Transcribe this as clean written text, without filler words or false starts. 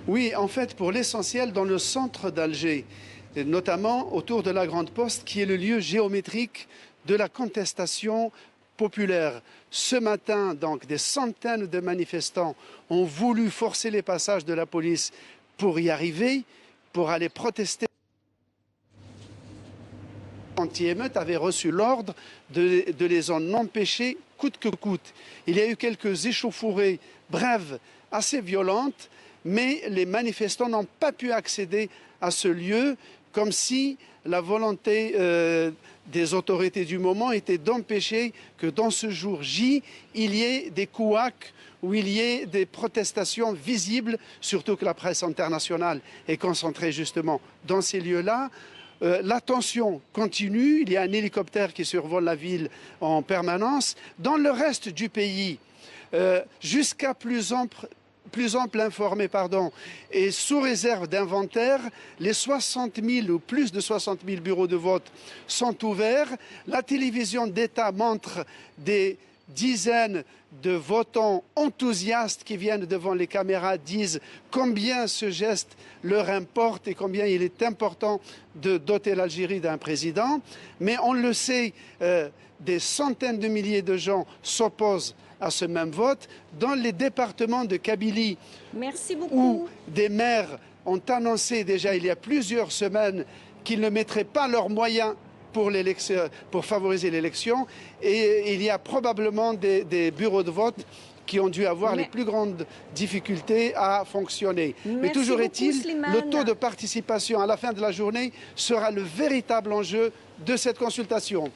Oui, en fait, pour l'essentiel, dans le centre d'Alger, et notamment autour de la Grande Poste, qui est le lieu géométrique de la contestation populaire. Ce matin, donc, des centaines de manifestants ont voulu forcer les passages de la police pour y arriver, pour aller protester. Anti-émeute avait reçu l'ordre de les en empêcher coûte que coûte. Il y a eu quelques échauffourées brèves, assez violentes, mais les manifestants n'ont pas pu accéder à ce lieu, comme si la volonté des autorités du moment était d'empêcher que dans ce jour J, il y ait des couacs, où il y ait des protestations visibles, surtout que la presse internationale est concentrée justement dans ces lieux-là. La tension continue, il y a un hélicoptère qui survole la ville en permanence. Dans le reste du pays, jusqu'à plus ample informé, et sous réserve d'inventaire, les 60 000 ou plus de 60 000 bureaux de vote sont ouverts. La télévision d'État montre des dizaines de votants enthousiastes qui viennent devant les caméras, disent combien ce geste leur importe et combien il est important de doter l'Algérie d'un président. Mais on le sait, des centaines de milliers de gens s'opposent à ce même vote. Dans les départements de Kabylie, où des maires ont annoncé déjà il y a plusieurs semaines qu'ils ne mettraient pas leurs moyens pour favoriser l'élection, et il y a probablement des bureaux de vote qui ont dû avoir les plus grandes difficultés à fonctionner. Mais toujours est-il, le taux de participation à la fin de la journée sera le véritable enjeu de cette consultation.